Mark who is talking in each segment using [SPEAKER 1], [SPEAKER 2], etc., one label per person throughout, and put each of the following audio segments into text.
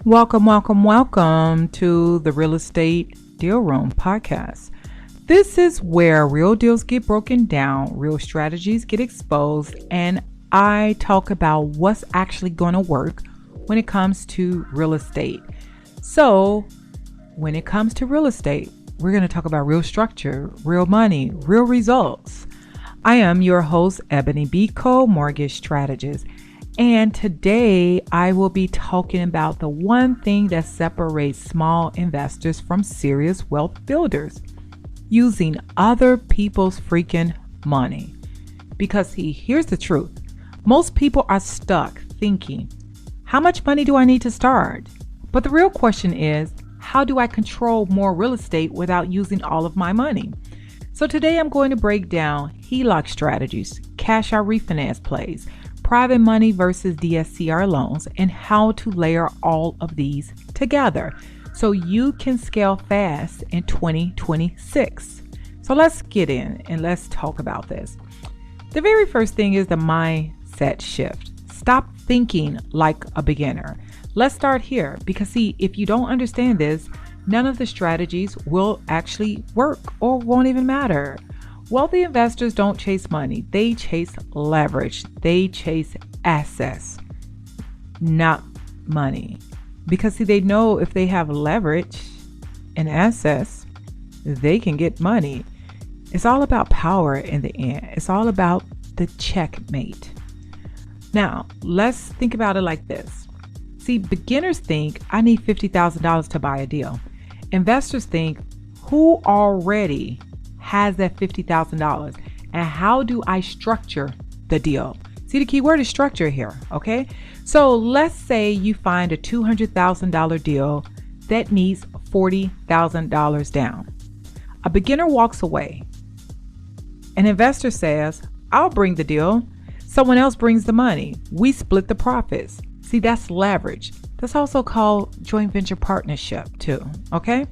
[SPEAKER 1] Welcome to the Real Estate Deal Room podcast. This is where real deals get broken down, real strategies get exposed, and I talk about what's actually going to work when it comes to real estate. So, when it comes to real estate, we're going to talk about real structure, real money, real results. I am your host, Ebonie Beaco, mortgage strategist. And today I will be talking about the one thing that separates small investors from serious wealth builders: using other people's freaking money. Because here's the truth. Most people are stuck thinking, how much money do I need to start? But the real question is, how do I control more real estate without using all of my money? So today I'm going to break down HELOC strategies, cash out refinance plays, private money versus DSCR loans, and how to layer all of these together so you can scale fast in 2026. So let's get in and let's talk about this. The very first thing is the mindset shift. Stop thinking like a beginner. Let's start here because if you don't understand this, none of the strategies will actually work or won't even matter. Wealthy investors don't chase money. They chase leverage. They chase assets, not money. Because they know if they have leverage and assets, they can get money. It's all about power in the end. It's all about the checkmate. Now, let's think about it like this. See, beginners think, I need $50,000 to buy a deal. Investors think, who already has that $50,000 and how do I structure the deal? See, the key word is structure here, okay? So let's say you find a $200,000 deal that needs $40,000 down. A beginner walks away. An investor says, I'll bring the deal. Someone else brings the money. We split the profits. See, that's leverage. That's also called joint venture partnership too, okay?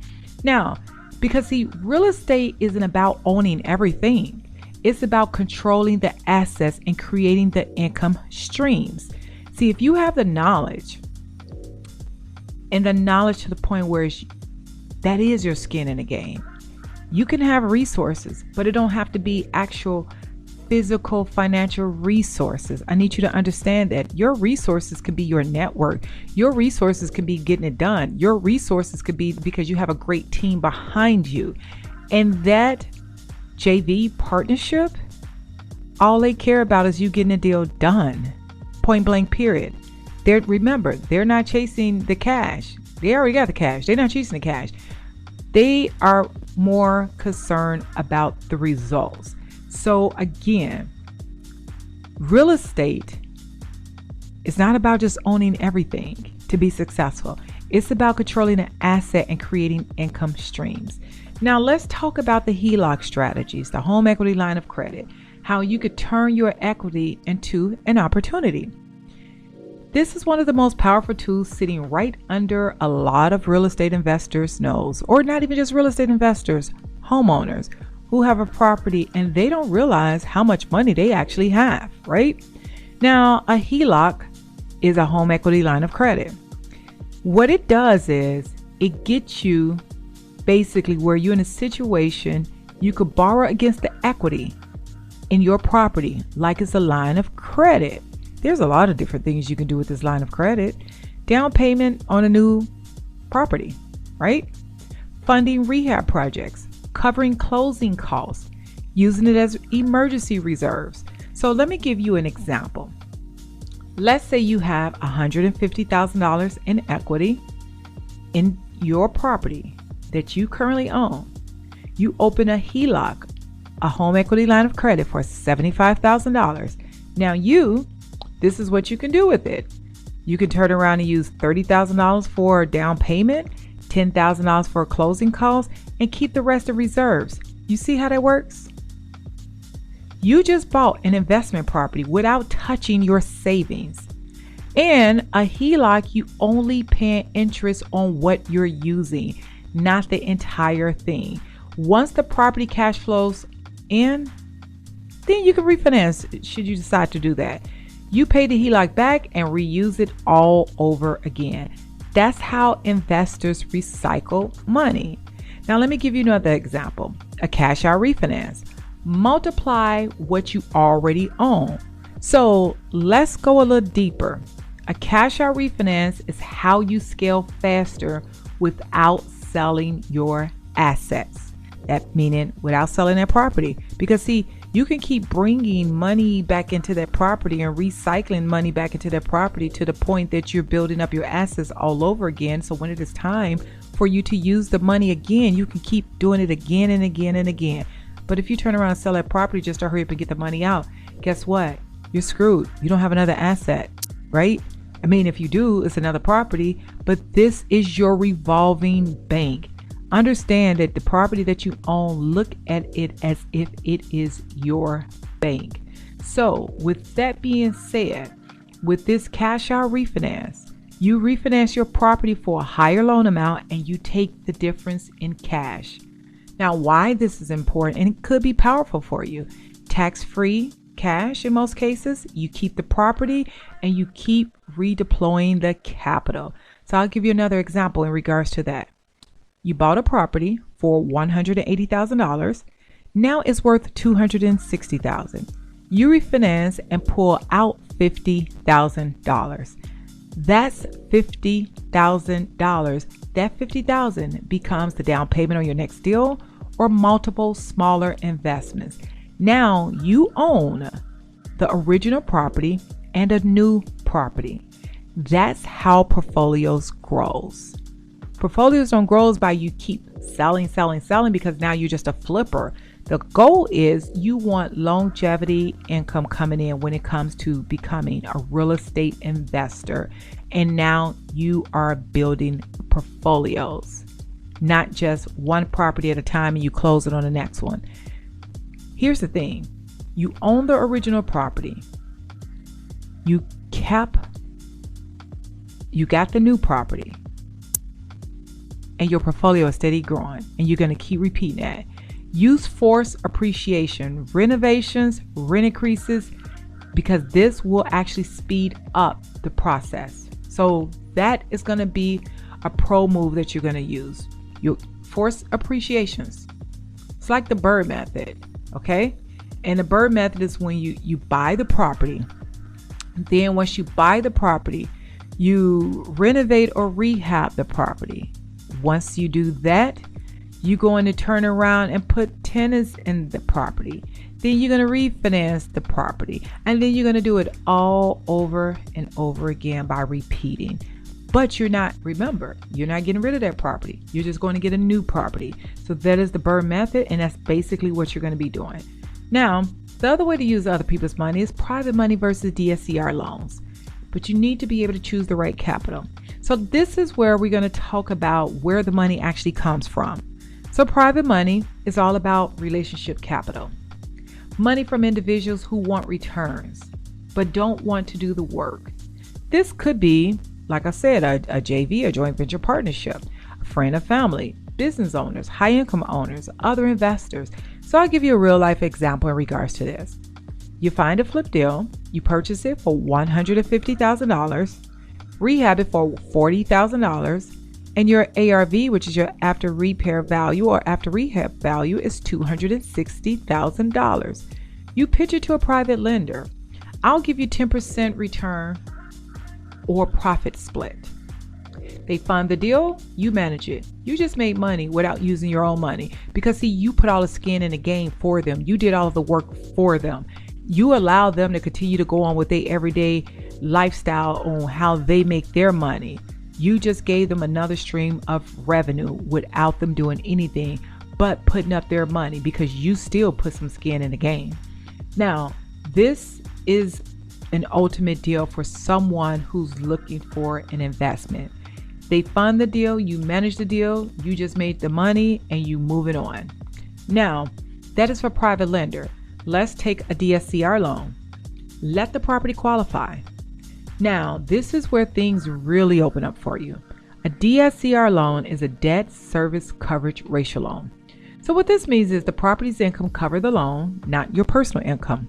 [SPEAKER 1] Now, because real estate isn't about owning everything. It's about controlling the assets and creating the income streams. See, if you have the knowledge, and the knowledge to the point where that is your skin in the game, you can have resources, but it don't have to be actual physical financial resources. I need you to understand that your resources could be your network. Your resources could be getting it done. Your resources could be because you have a great team behind you. And that JV partnership, all they care about is you getting a deal done. Point blank, period. Remember, they're not chasing the cash. They already got the cash. They're not chasing the cash. They are more concerned about the results. So again, real estate is not about just owning everything to be successful. It's about controlling an asset and creating income streams. Now let's talk about the HELOC strategies, the home equity line of credit, how you could turn your equity into an opportunity. This is one of the most powerful tools sitting right under a lot of real estate investors' nose, or not even just real estate investors, homeowners who have a property and they don't realize how much money they actually have, right? Now, a HELOC is a home equity line of credit. What it does is it gets you basically where you're in a situation you could borrow against the equity in your property, like it's a line of credit. There's a lot of different things you can do with this line of credit. Down payment on a new property, right? Funding rehab projects, covering closing costs, using it as emergency reserves. So let me give you an example. Let's say you have $150,000 in equity in your property that you currently own. You open a HELOC, a home equity line of credit, for $75,000. Now this is what you can do with it. You can turn around and use $30,000 for down payment, $10,000 for closing costs, and keep the rest of reserves. You see how that works? You just bought an investment property without touching your savings. And a HELOC, you only pay interest on what you're using, not the entire thing. Once the property cash flows in, then you can refinance should you decide to do that. You pay the HELOC back and reuse it all over again. That's how investors recycle money. Now, let me give you another example. A cash out refinance. Multiply what you already own. So let's go a little deeper. A cash out refinance is how you scale faster without selling your assets. That meaning without selling that property. Because see, you can keep bringing money back into that property and recycling money back into that property to the point that you're building up your assets all over again. So when it is time for you to use the money again, you can keep doing it again and again and again. But if you turn around and sell that property just to hurry up and get the money out, guess what? You're screwed. You don't have another asset, right? I mean, if you do, it's another property, but this is your revolving bank. Understand that the property that you own, look at it as if it is your bank. So with that being said, with this cash out refinance, you refinance your property for a higher loan amount and you take the difference in cash. Now, why this is important, and it could be powerful for you, tax-free cash in most cases, you keep the property and you keep redeploying the capital. So I'll give you another example in regards to that. You bought a property for $180,000. Now it's worth $260,000. You refinance and pull out $50,000. That's $50,000. That $50,000 becomes the down payment on your next deal or multiple smaller investments. Now you own the original property and a new property. That's how portfolios grows. Portfolios don't grow by you keep selling because now you're just a flipper. The goal is you want longevity income coming in when it comes to becoming a real estate investor. And now you are building portfolios, not just one property at a time and you close it on the next one. Here's the thing. You own the original property. You got the new property. And your portfolio is steady growing, and you're going to keep repeating that. Use forced appreciation, renovations, rent increases, because this will actually speed up the process. So that is going to be a pro move that you're going to use. Your forced appreciations. It's like the bird method, okay? And the bird method is when you buy the property. Then once you buy the property, you renovate or rehab the property. Once you do that, you're going to turn around and put tenants in the property. Then you're going to refinance the property. And then you're going to do it all over and over again by repeating. But you're not getting rid of that property. You're just going to get a new property. So that is the bird method. And that's basically what you're going to be doing. Now, the other way to use other people's money is private money versus DSCR loans. But you need to be able to choose the right capital. So this is where we're going to talk about where the money actually comes from. So private money is all about relationship capital. Money from individuals who want returns, but don't want to do the work. This could be, like I said, a JV, a joint venture partnership, a friend or family, business owners, high income owners, other investors. So I'll give you a real life example in regards to this. You find a flip deal, you purchase it for $150,000, rehab it for $40,000, and your ARV, which is your after repair value or after rehab value, is $260,000. You pitch it to a private lender. I'll give you 10% return or profit split. They fund the deal, you manage it. You just made money without using your own money because see, you put all the skin in the game for them. You did all of the work for them. You allow them to continue to go on with their everyday lifestyle on how they make their money. You just gave them another stream of revenue without them doing anything but putting up their money because you still put some skin in the game. Now, this is an ultimate deal for someone who's looking for an investment. They fund the deal, you manage the deal, you just made the money and you move it on. Now, that is for private lender. Let's take a DSCR loan. Let the property qualify. Now, this is where things really open up for you. A DSCR loan is a debt service coverage ratio loan. So what this means is the property's income cover the loan, not your personal income.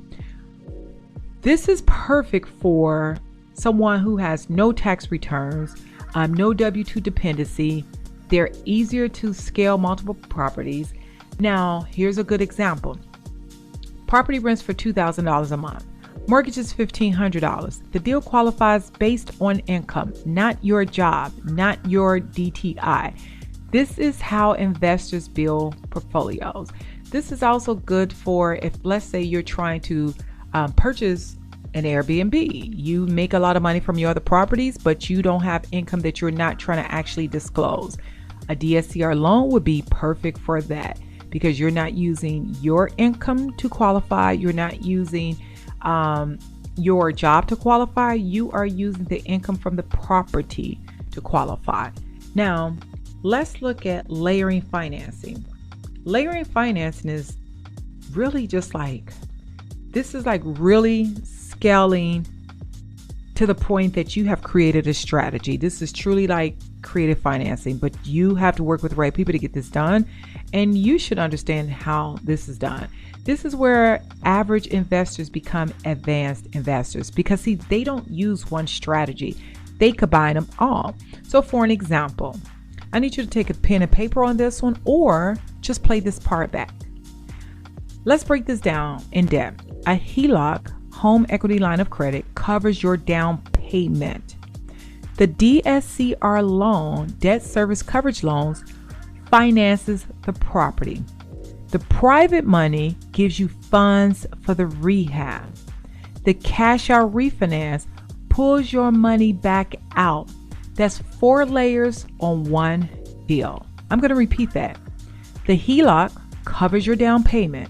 [SPEAKER 1] This is perfect for someone who has no tax returns, no W-2 dependency. They're easier to scale multiple properties. Now, here's a good example. Property rents for $2,000 a month. Mortgage is $1,500. The deal qualifies based on income, not your job, not your DTI. This is how investors build portfolios. This is also good for if, let's say, you're trying to purchase an Airbnb. You make a lot of money from your other properties, but you don't have income that you're not trying to actually disclose. A DSCR loan would be perfect for that because you're not using your income to qualify. You're not using your job to qualify. You are using the income from the property to qualify. Now, let's look at layering financing. Layering financing is really just like, this is like really scaling to the point that you have created a strategy. This is truly like creative financing, but you have to work with the right people to get this done. And you should understand how this is done. This is where average investors become advanced investors because see, they don't use one strategy. They combine them all. So for an example, I need you to take a pen and paper on this one or just play this part back. Let's break this down in depth. A HELOC, home equity line of credit, covers your down payment. The DSCR loan, debt service coverage loans, finances the property. The private money gives you funds for the rehab. The cash out refinance pulls your money back out. That's 4 layers on one deal. I'm going to repeat that. The HELOC covers your down payment.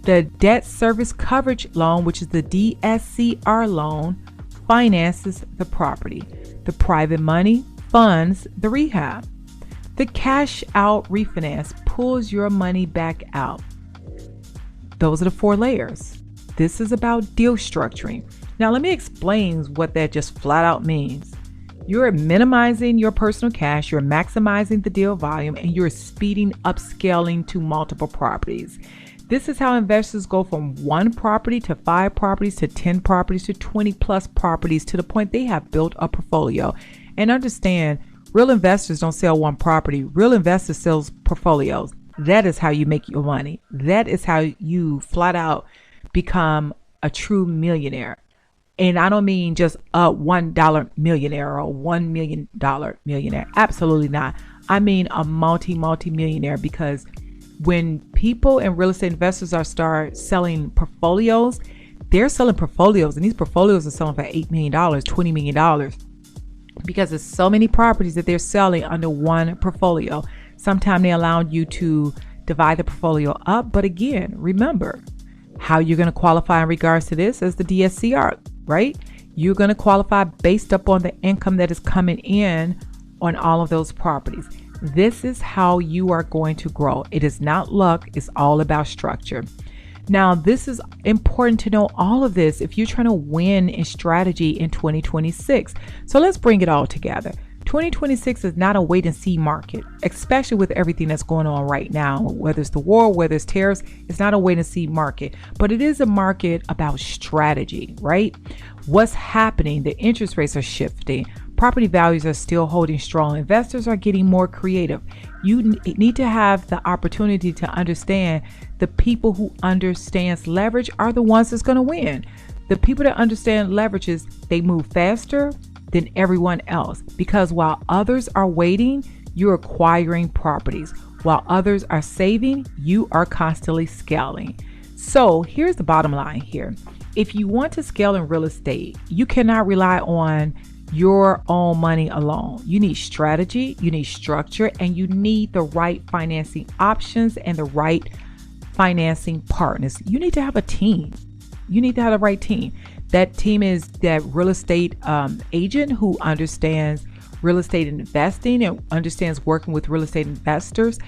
[SPEAKER 1] The debt service coverage loan, which is the DSCR loan, finances the property. The private money funds the rehab. The cash out refinance pulls your money back out. Those are the 4 layers. This is about deal structuring. Now, let me explain what that just flat out means. You're minimizing your personal cash, you're maximizing the deal volume, and you're speeding up scaling to multiple properties. This is how investors go from 1 property to 5 properties to 10 properties to 20 plus properties to the point they have built a portfolio. And understand, real investors don't sell 1 property. Real investors sell portfolios. That is how you make your money. That is how you flat out become a true millionaire. And I don't mean just a $1 millionaire or $1 million millionaire. Absolutely not. I mean a multi-millionaire, because when people and real estate investors start selling portfolios, they're selling portfolios, and these portfolios are selling for $8 million, $20 million, because there's so many properties that they're selling under one portfolio. Sometimes they allow you to divide the portfolio up. But again, remember how you're going to qualify in regards to this as the DSCR, right? You're going to qualify based upon the income that is coming in on all of those properties. This is how you are going to grow. It is not luck. It's all about structure. Now, this is important to know all of this if you're trying to win in strategy in 2026. So let's bring it all together. 2026 is not a wait and see market, especially with everything that's going on right now, whether it's the war, whether it's tariffs. It's not a wait and see market, but it is a market about strategy, right? What's happening? The interest rates are shifting. Property values are still holding strong. Investors are getting more creative. You need to have the opportunity to understand the people who understands leverage are the ones that's going to win. The people that understand leverages, they move faster than everyone else, because while others are waiting, you're acquiring properties. While others are saving, you are constantly scaling. So here's the bottom line here. If you want to scale in real estate, you cannot rely on your own money alone. You need strategy, you need structure, and you need the right financing options and the right financing partners. You need to have a team. You need to have the right team. That team is that real estate agent who understands real estate investing and understands working with real estate investors.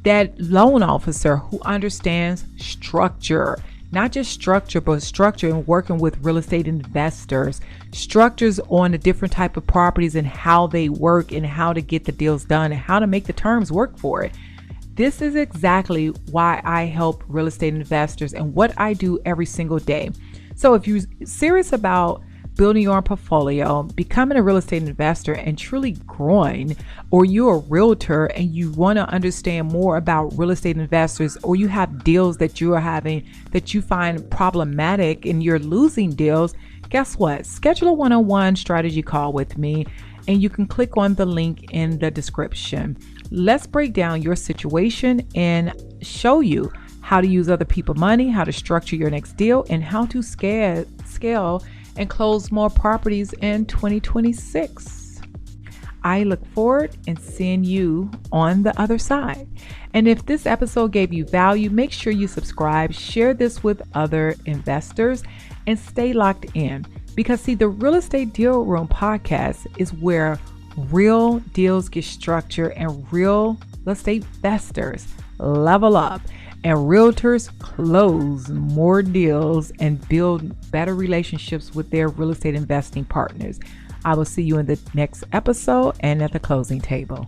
[SPEAKER 1] That loan officer who understands structure. Not just structure, but structure and working with real estate investors, structures on the different type of properties and how they work and how to get the deals done and how to make the terms work for it. This is exactly why I help real estate investors and what I do every single day. So if you're serious about building your own portfolio, becoming a real estate investor and truly growing, or you're a realtor and you want to understand more about real estate investors, or you have deals that you are having that you find problematic and you're losing deals, guess what? Schedule a one-on-one strategy call with me and you can click on the link in the description. Let's break down your situation and show you how to use other people's money, how to structure your next deal, and how to scale and close more properties in 2026. I look forward and seeing you on the other side. And if this episode gave you value, make sure you subscribe, share this with other investors, and stay locked in. Because see, the Real Estate Deal Room podcast is where real deals get structured and real estate investors level up and realtors close more deals and build better relationships with their real estate investing partners. I will see you in the next episode and at the closing table.